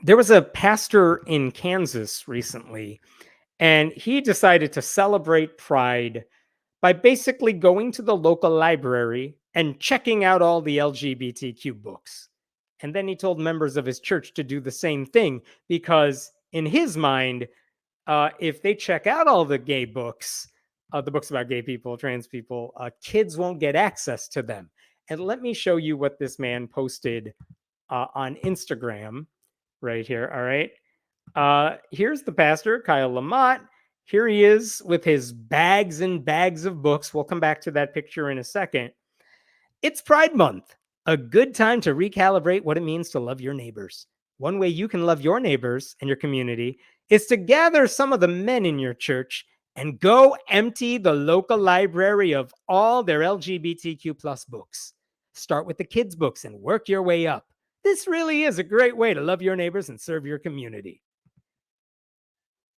There was a pastor in Kansas recently, and he decided to celebrate Pride by basically going to the local library and checking out all the LGBTQ books. And then he told members of his church to do the same thing because, in his mind, if they check out all the gay books, the books about gay people, trans people, kids won't get access to them. And let me show you what this man posted on Instagram right here. All right. Here's the pastor, Kyle Lamott. Here he is with his bags and bags of books. We'll come back to that picture in a second. It's Pride Month, a good time to recalibrate what it means to love your neighbors. One way you can love your neighbors and your community is to gather some of the men in your church and go empty the local library of all their LGBTQ plus books. Start with the kids' books and work your way up. This really is a great way to love your neighbors and serve your community.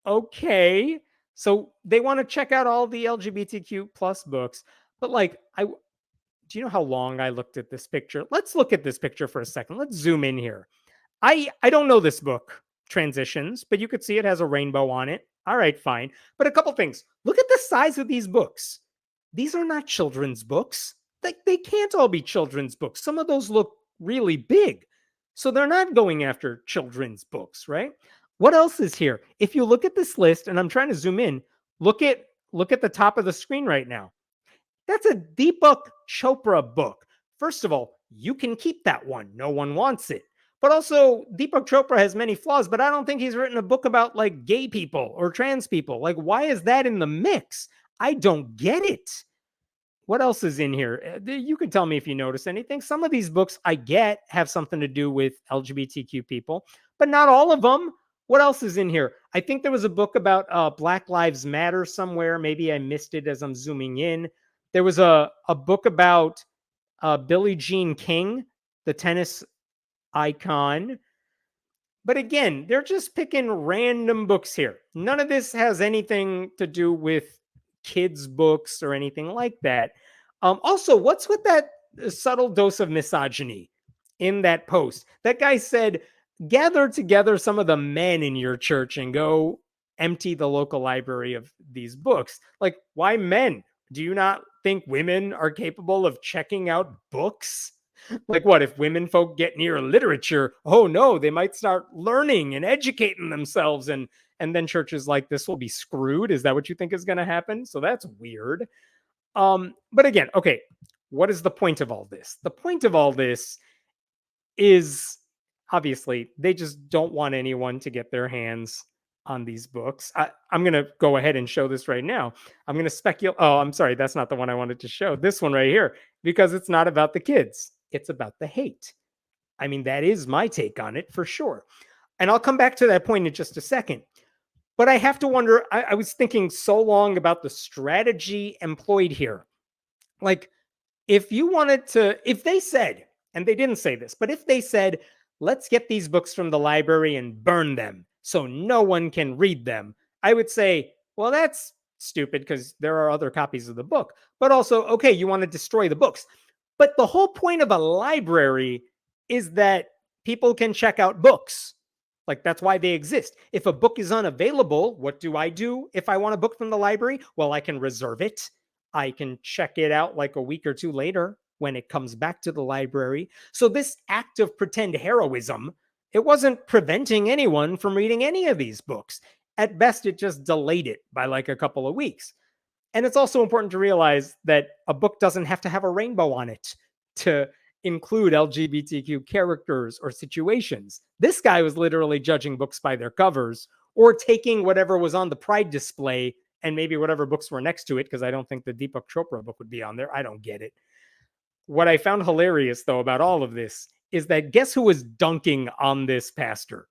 Okay, so they want to check out all the LGBTQ plus books, but like, do you know how long I looked at this picture? Let's look at this picture for a second. Let's zoom in here. I don't know this book, Transitions, but you could see it has a rainbow on it. All right, fine. But a couple things. Look at the size of these books. These are not children's books. They can't all be children's books. Some of those look really big. So they're not going after children's books, right? What else is here? If you look at this list, and I'm trying to zoom in, look at the top of the screen right now. That's a Deepak Chopra book. First of all, you can keep that one. No one wants it. But also, Deepak Chopra has many flaws, but I don't think he's written a book about like gay people or trans people. Like, why is that in the mix? I don't get it. What else is in here? You can tell me if you notice anything. Some of these books I get have something to do with LGBTQ people, but not all of them. What else is in here? I think there was a book about Black Lives Matter somewhere. Maybe I missed it as I'm zooming in. There was a book about Billie Jean King, the tennis icon. But again, they're just picking random books here. None of this has anything to do with kids' books or anything like that. Also, what's with that subtle dose of misogyny in that post? That guy said, gather together some of the men in your church and go empty the local library of these books. Like, why men? Do you not think women are capable of checking out books? Like, what if women folk get near literature? Oh no, they might start learning and educating themselves, and then churches like this will be screwed. Is that what you think is going to happen? So that's weird. But again, okay, what is the point of all this? The point of all this is obviously they just don't want anyone to get their hands on these books. I'm going to go ahead and show this right now. I'm going to speculate. Oh, I'm sorry. That's not the one I wanted to show. This one right here, because it's not about the kids. It's about the hate. I mean, that is my take on it for sure. And I'll come back to that point in just a second. But I have to wonder, I was thinking so long about the strategy employed here. Like, if you wanted to, if they said, and they didn't say this, but if they said, let's get these books from the library and burn them so no one can read them, I would say, well, that's stupid because there are other copies of the book. But also, okay, you want to destroy the books. But the whole point of a library is that people can check out books. Like, that's why they exist. If a book is unavailable, what do I do if I want a book from the library? Well, I can reserve it. I can check it out like a week or two later when it comes back to the library. So this act of pretend heroism, it wasn't preventing anyone from reading any of these books. At best, it just delayed it by like a couple of weeks. And it's also important to realize that a book doesn't have to have a rainbow on it to include LGBTQ characters or situations. This guy was literally judging books by their covers or taking whatever was on the Pride display and maybe whatever books were next to it, because I don't think the Deepak Chopra book would be on there. I don't get it. What I found hilarious, though, about all of this is that guess who was dunking on this pastor?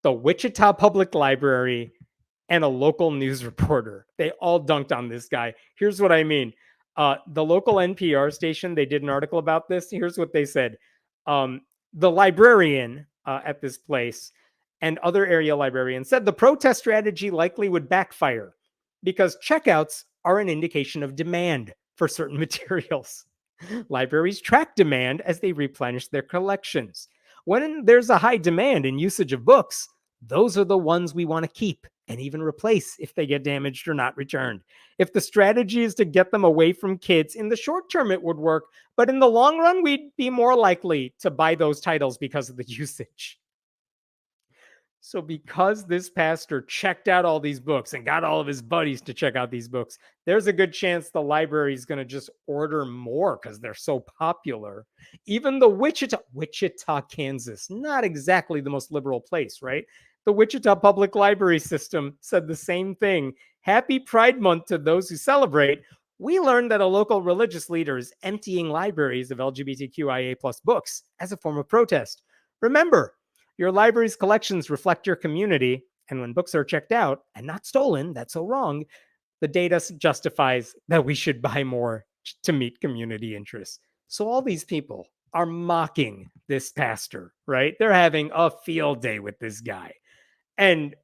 The Wichita Public Library and a local news reporter. They all dunked on this guy. Here's what I mean. The local NPR station, they did an article about this. Here's what they said. The librarian at this place and other area librarians said the protest strategy likely would backfire because checkouts are an indication of demand for certain materials. Libraries track demand as they replenish their collections. When there's a high demand and usage of books, those are the ones we want to keep and even replace if they get damaged or not returned. If the strategy is to get them away from kids, in the short term it would work, but in the long run, we'd be more likely to buy those titles because of the usage. So, because this pastor checked out all these books and got all of his buddies to check out these books, there's a good chance the library is going to just order more because they're so popular. Even the Wichita, Kansas, not exactly the most liberal place, right? The Wichita Public Library System said the same thing. Happy Pride Month to those who celebrate. We learned that a local religious leader is emptying libraries of LGBTQIA plus books as a form of protest. Remember, your library's collections reflect your community, and when books are checked out and not stolen, that's so wrong, the data justifies that we should buy more to meet community interests. So all these people are mocking this pastor, right? They're having a field day with this guy. And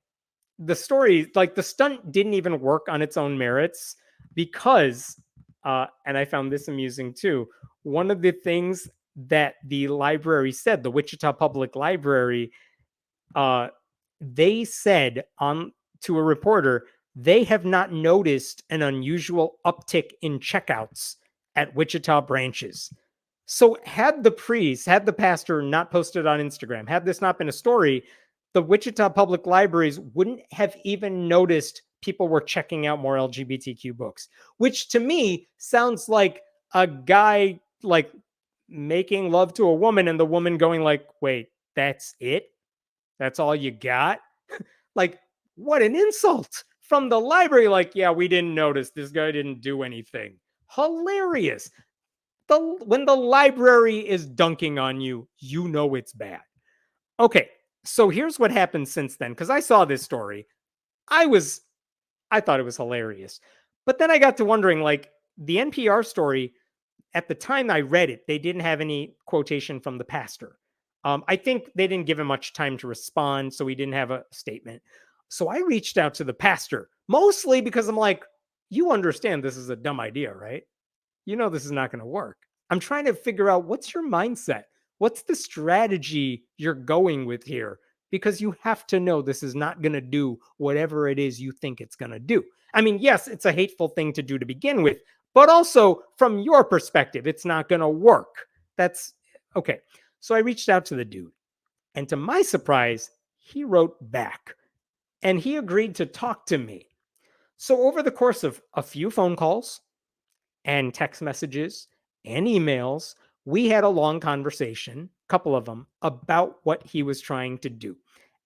the story, like the stunt didn't even work on its own merits because, and I found this amusing too, one of the things that the library said, the Wichita Public Library, they said on to a reporter, they have not noticed an unusual uptick in checkouts at Wichita branches. So had the pastor not posted on Instagram, had this not been a story, the Wichita Public Libraries wouldn't have even noticed people were checking out more LGBTQ books, which to me sounds like a guy like making love to a woman and the woman going like, wait, that's it? That's all you got? Like, what an insult from the library. Like, yeah, we didn't notice. This guy didn't do anything. Hilarious. When the library is dunking on you, you know it's bad. Okay, so here's what happened since then. Because I saw this story. I thought it was hilarious. But then I got to wondering, like, the NPR story, at the time I read it, they didn't have any quotation from the pastor. I think they didn't give him much time to respond, so he didn't have a statement. So I reached out to the pastor, mostly because I'm like, you understand this is a dumb idea, right? You know this is not going to work. I'm trying to figure out what's your mindset? What's the strategy you're going with here? Because you have to know this is not going to do whatever it is you think it's going to do. I mean, yes, it's a hateful thing to do to begin with, but also from your perspective, it's not going to work. That's okay. So I reached out to the dude, and to my surprise, he wrote back and he agreed to talk to me. So over the course of a few phone calls and text messages and emails, we had a long conversation, a couple of them, about what he was trying to do.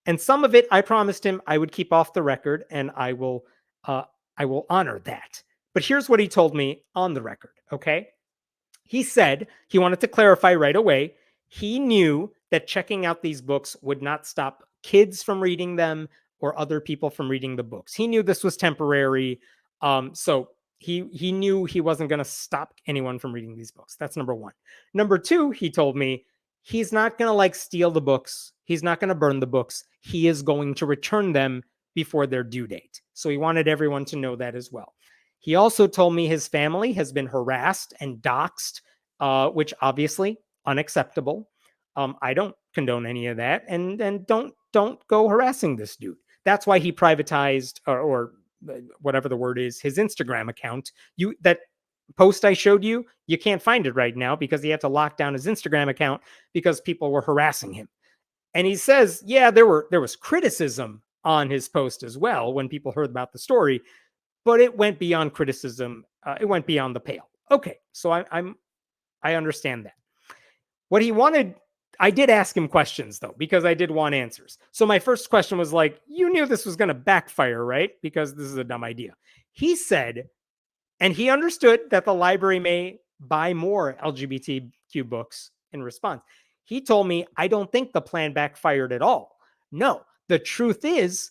And some of it I promised him I would keep off the record, and I will honor that. But here's what he told me on the record, okay? He said he wanted to clarify right away. He knew that checking out these books would not stop kids from reading them or other people from reading the books. He knew this was temporary. So he knew he wasn't going to stop anyone from reading these books. That's number one. Number two, he told me he's not going to like steal the books. He's not going to burn the books. He is going to return them before their due date. So he wanted everyone to know that as well. He also told me his family has been harassed and doxxed, which obviously unacceptable. I don't condone any of that, and don't go harassing this dude. That's why he privatized or whatever the word is, his Instagram account. That post I showed you, you can't find it right now because he had to lock down his Instagram account because people were harassing him. And he says, yeah, there was criticism on his post as well when people heard about the story, but it went beyond criticism. It went beyond the pale. Okay, so I understand that. What he wanted, I did ask him questions though, because I did want answers. So my first question was like, you knew this was going to backfire, right? Because this is a dumb idea. He said, and he understood that the library may buy more LGBTQ books in response. He told me, I don't think the plan backfired at all. No, the truth is,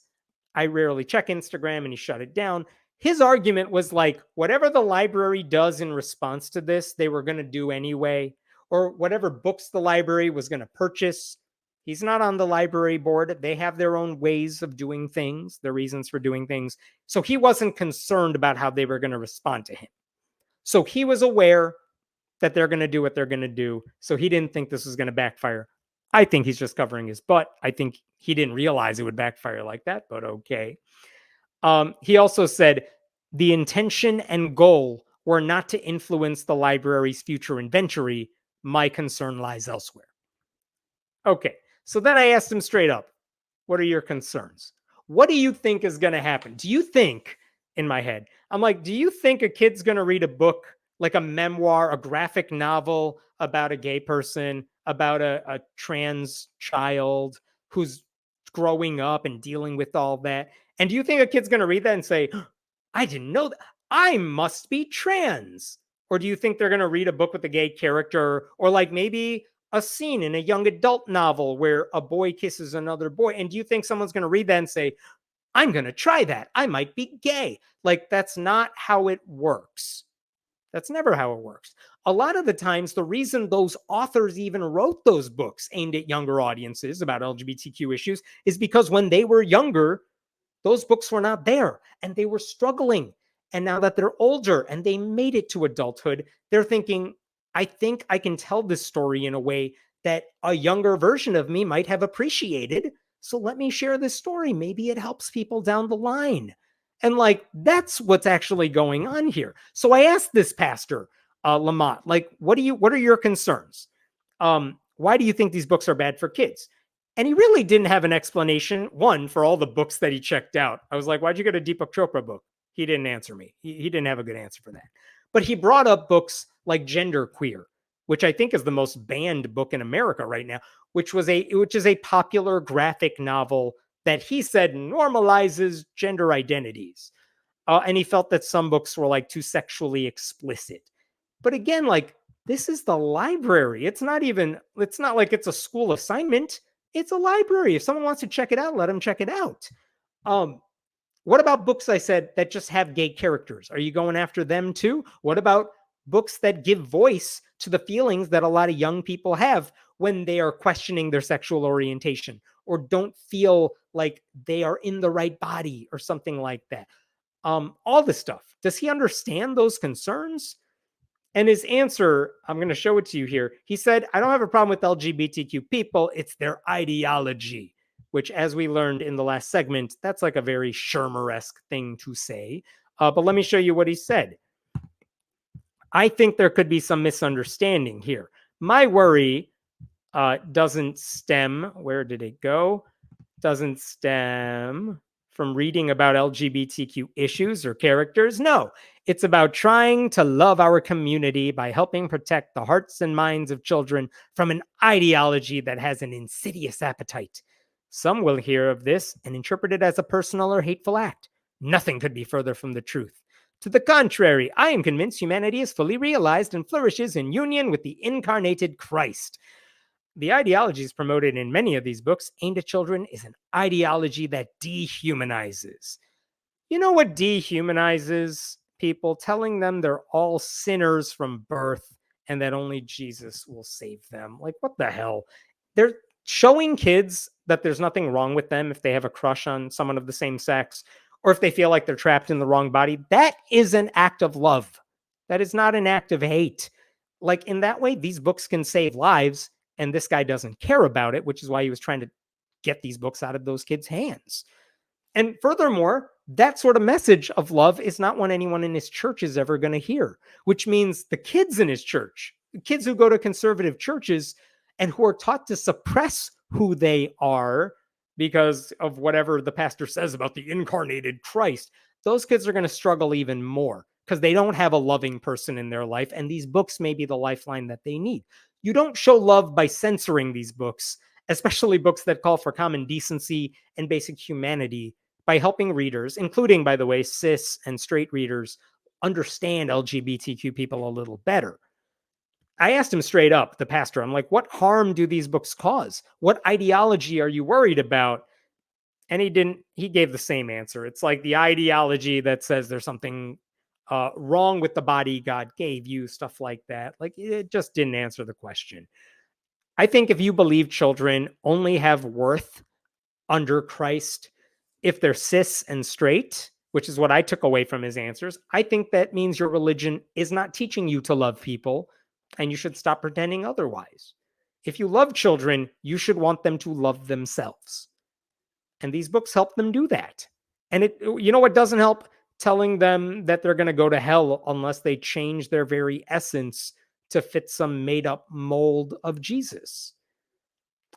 I rarely check Instagram, and he shut it down. His argument was like, whatever the library does in response to this, they were going to do anyway, or whatever books the library was going to purchase. He's not on the library board. They have their own ways of doing things, their reasons for doing things. So he wasn't concerned about how they were going to respond to him. So he was aware that they're going to do what they're going to do. So he didn't think this was going to backfire. I think he's just covering his butt. I think he didn't realize it would backfire like that, but okay. He also said the intention and goal were not to influence the library's future inventory. My concern lies elsewhere. Okay, so then I asked him straight up, what are your concerns? What do you think is going to happen? Do you think, in my head, I'm like, do you think a kid's going to read a book like a memoir, a graphic novel about a gay person, about a trans child who's growing up and dealing with all that? And do you think a kid's going to read that and say, I didn't know that. I must be trans? Or do you think they're going to read a book with a gay character, or like maybe a scene in a young adult novel where a boy kisses another boy? And do you think someone's going to read that and say, I'm going to try that? I might be gay. Like, that's not how it works. That's never how it works. A lot of the times, the reason those authors even wrote those books aimed at younger audiences about LGBTQ issues is because when they were younger, those books were not there and they were struggling. And now that they're older and they made it to adulthood, they're thinking, I think I can tell this story in a way that a younger version of me might have appreciated. So let me share this story. Maybe it helps people down the line. And like, that's what's actually going on here. So I asked this pastor, Lamont, like, what are your concerns? Why do you think these books are bad for kids? And he really didn't have an explanation, one, for all the books that he checked out. I was like, why'd you get a Deepak Chopra book? He didn't answer me. He didn't have a good answer for that. But he brought up books like Gender Queer, which I think is the most banned book in America right now, which is a popular graphic novel that he said normalizes gender identities. And he felt that some books were like too sexually explicit. But again, like, this is the library. It's not like it's a school assignment. It's a library. If someone wants to check it out, let them check it out. What about books, I said, that just have gay characters? Are you going after them too? What about books that give voice to the feelings that a lot of young people have when they are questioning their sexual orientation or don't feel like they are in the right body or something like that? All this stuff. Does he understand those concerns? And his answer, I'm going to show it to you here. He said, I don't have a problem with LGBTQ people. It's their ideology, which, as we learned in the last segment, that's like a very Shermer-esque thing to say. But let me show you what he said. I think there could be some misunderstanding here. My worry doesn't stem, where did it go? Doesn't stem from reading about LGBTQ issues or characters. No, it's about trying to love our community by helping protect the hearts and minds of children from an ideology that has an insidious appetite. Some will hear of this and interpret it as a personal or hateful act. Nothing could be further from the truth. To the contrary, I am convinced humanity is fully realized and flourishes in union with the incarnated Christ. The ideologies promoted in many of these books aimed at children is an ideology that dehumanizes. You know what dehumanizes people? Telling them they're all sinners from birth and that only Jesus will save them. Like, what the hell? They're showing kids that there's nothing wrong with them if they have a crush on someone of the same sex or if they feel like they're trapped in the wrong body. That is an act of love. That is not an act of hate. Like, in that way, these books can save lives. And this guy doesn't care about it, which is why he was trying to get these books out of those kids' hands. And furthermore, that sort of message of love is not one anyone in his church is ever going to hear, which means the kids in his church, the kids who go to conservative churches and who are taught to suppress who they are because of whatever the pastor says about the incarnated Christ, those kids are going to struggle even more because they don't have a loving person in their life. And these books may be the lifeline that they need. You don't show love by censoring these books, especially books that call for common decency and basic humanity, by helping readers, including, by the way, cis and straight readers, understand LGBTQ people a little better. I asked him straight up, the pastor, I'm like, what harm do these books cause? What ideology are you worried about? And he gave the same answer. It's like the ideology that says there's something wrong with the body God gave you, stuff like that. Like, it just didn't answer the question. I think if you believe children only have worth under Christ if they're cis and straight, which is what I took away from his answers, I think that means your religion is not teaching you to love people and you should stop pretending otherwise. If you love children, you should want them to love themselves. And these books help them do that. And you know what doesn't help? Telling them that they're going to go to hell unless they change their very essence to fit some made up mold of Jesus.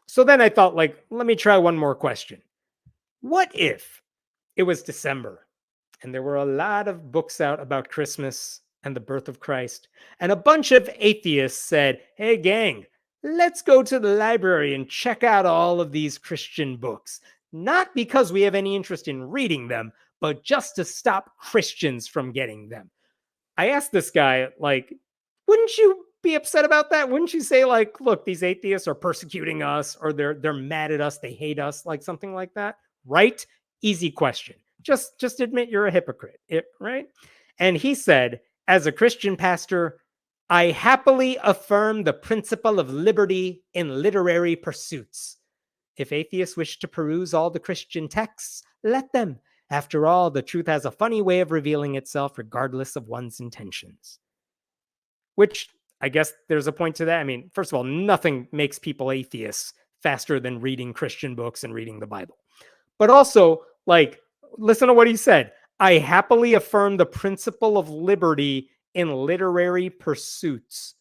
So then I thought, like, let me try one more question. What if it was December and there were a lot of books out about Christmas and the birth of Christ, and a bunch of atheists said, hey, gang, let's go to the library and check out all of these Christian books, not because we have any interest in reading them, but just to stop Christians from getting them. I asked this guy, like, wouldn't you be upset about that? Wouldn't you say, like, look, these atheists are persecuting us, or they're mad at us, they hate us, like something like that? Right? Easy question. Just admit you're a hypocrite, right? And he said, as a Christian pastor, I happily affirm the principle of liberty in literary pursuits. If atheists wish to peruse all the Christian texts, let them. After all, the truth has a funny way of revealing itself regardless of one's intentions. Which, I guess there's a point to that. I mean, first of all, nothing makes people atheists faster than reading Christian books and reading the Bible. But also, like, listen to what he said. I happily affirm the principle of liberty in literary pursuits.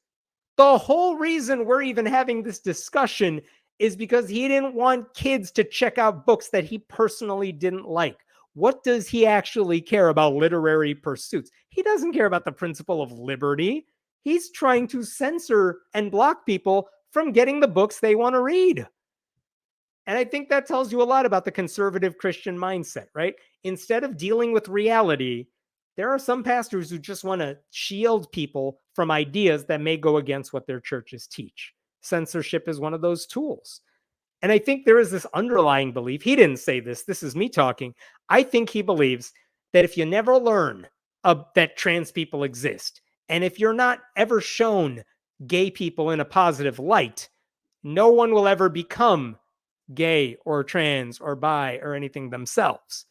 The whole reason we're even having this discussion is because he didn't want kids to check out books that he personally didn't like. What does he actually care about literary pursuits? He doesn't care about the principle of liberty. He's trying to censor and block people from getting the books they want to read. And I think that tells you a lot about the conservative Christian mindset, right? Instead of dealing with reality, there are some pastors who just want to shield people from ideas that may go against what their churches teach. Censorship is one of those tools. And I think there is this underlying belief. He didn't say this. This is me talking. I think he believes that if you never learn that trans people exist, and if you're not ever shown gay people in a positive light, no one will ever become gay or trans or bi or anything themselves.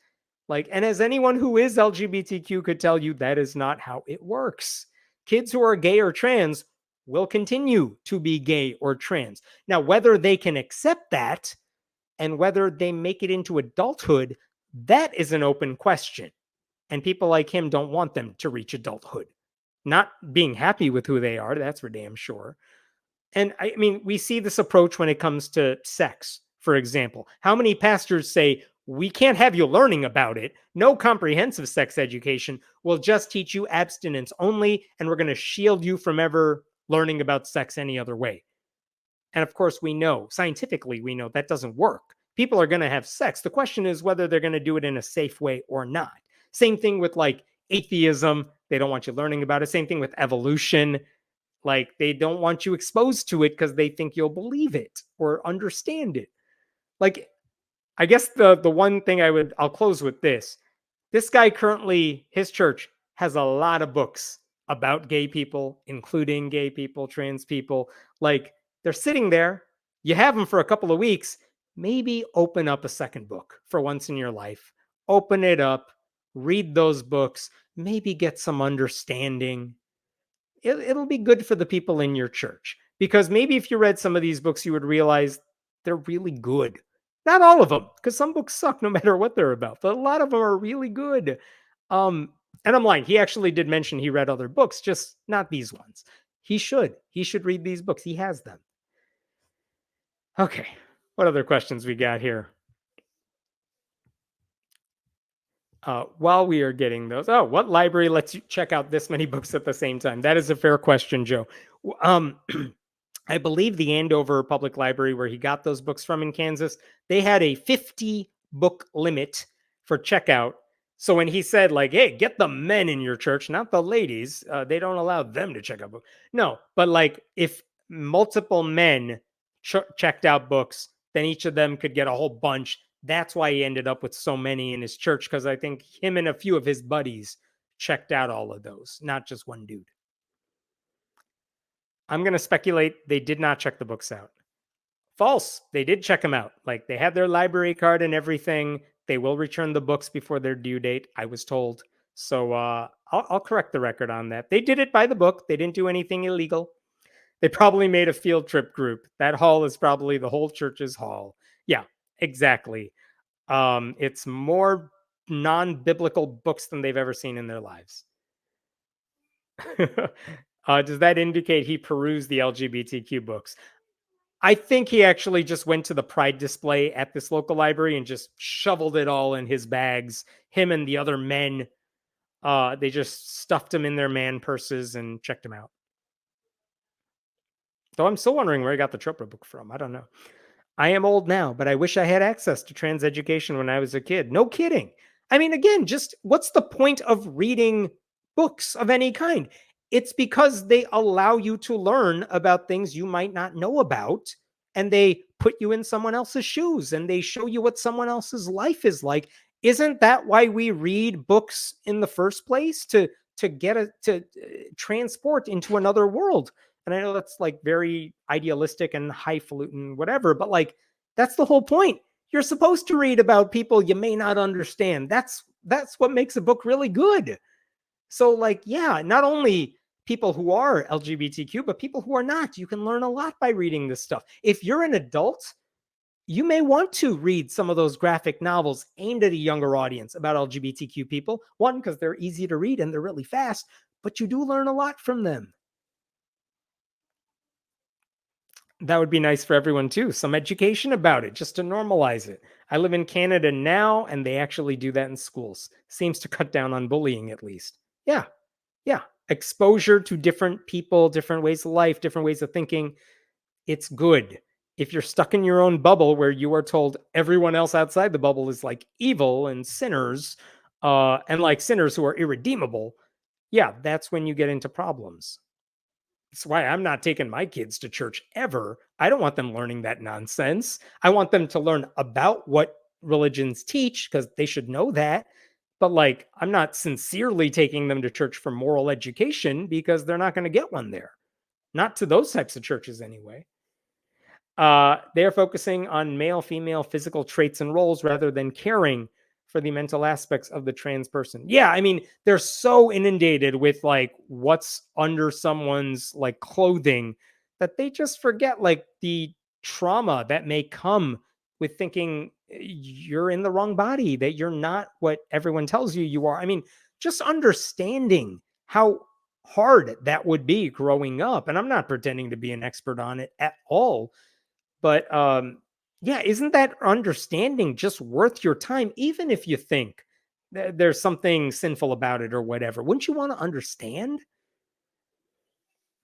Like, and as anyone who is LGBTQ could tell you, that is not how it works. Kids who are gay or trans will continue to be gay or trans. Now, whether they can accept that and whether they make it into adulthood, that is an open question. And people like him don't want them to reach adulthood. Not being happy with who they are, that's for damn sure. And I mean, we see this approach when it comes to sex, for example. How many pastors say, we can't have you learning about it. No comprehensive sex education. We'll just teach you abstinence only, and we're going to shield you from ever learning about sex any other way. And of course, we know, scientifically, we know that doesn't work. People are going to have sex. The question is whether they're going to do it in a safe way or not. Same thing with like atheism. They don't want you learning about it. Same thing with evolution. Like, they don't want you exposed to it because they think you'll believe it or understand it. Like, I guess the one thing I'll close with this. This guy currently, his church has a lot of books about gay people, including gay people, trans people. Like, they're sitting there. You have them for a couple of weeks. Maybe open up a second book for once in your life. Open it up, read those books, maybe get some understanding. It'll be good for the people in your church, because maybe if you read some of these books, you would realize they're really good. Not all of them, because some books suck no matter what they're about, but a lot of them are really good. And I'm lying. He actually did mention he read other books, just not these ones. He should. He should read these books. He has them. Okay. What other questions we got here? While we are getting those, what library lets you check out this many books at the same time? That is a fair question, Joe. I believe the Andover Public Library, where he got those books from in Kansas, they had a 50 book limit for checkout. So when he said, like, hey, get the men in your church, not the ladies, they don't allow them to check out books. No, but like if multiple men checked out books, then each of them could get a whole bunch. That's why he ended up with so many in his church, because I think him and a few of his buddies checked out all of those, not just one dude. I'm going to speculate they did not check the books out. False. They did check them out. Like, they had their library card and everything. They will return the books before their due date, I was told. So I'll correct the record on that. They did it by the book. They didn't do anything illegal. They probably made a field trip group. That hall is probably the whole church's hall. Yeah, exactly. It's more non-biblical books than they've ever seen in their lives. Does that indicate he perused the LGBTQ books? I think he actually just went to the pride display at this local library and just shoveled it all in his bags. Him and the other men, they just stuffed them in their man purses and checked them out. Though I'm still wondering where he got the Chopra book from. I don't know. I am old now, but I wish I had access to trans education when I was a kid. No kidding. I mean, again, just what's the point of reading books of any kind? It's because they allow you to learn about things you might not know about, and they put you in someone else's shoes and they show you what someone else's life is like. Isn't that why we read books in the first place? To get a to transport into another world. And I know that's like very idealistic and highfalutin, whatever, but like that's the whole point. You're supposed to read about people you may not understand. That's what makes a book really good. So like, yeah, not only people who are LGBTQ, but people who are not. You can learn a lot by reading this stuff. If you're an adult, you may want to read some of those graphic novels aimed at a younger audience about LGBTQ people. One, because they're easy to read and they're really fast, but you do learn a lot from them. That would be nice for everyone too. Some education about it, just to normalize it. I live in Canada now, and they actually do that in schools. Seems to cut down on bullying, at least. Yeah, yeah. Exposure to different people, different ways of life, different ways of thinking. It's good. If you're stuck in your own bubble where you are told everyone else outside the bubble is like evil and sinners, and like sinners who are irredeemable, yeah, that's when you get into problems. That's why I'm not taking my kids to church ever. I don't want them learning that nonsense. I want them to learn about what religions teach because they should know that. But like, I'm not sincerely taking them to church for moral education because they're not going to get one there. Not to those types of churches anyway. They are focusing on male female physical traits and roles rather than caring for the mental aspects of the trans person. Yeah, I mean, they're so inundated with like what's under someone's like clothing that they just forget like the trauma that may come with thinking you're in the wrong body, that you're not what everyone tells you you are. I mean, just understanding how hard that would be growing up. And I'm not pretending to be an expert on it at all, but yeah, isn't that understanding just worth your time, even if you think there's something sinful about it or whatever? Wouldn't you want to understand?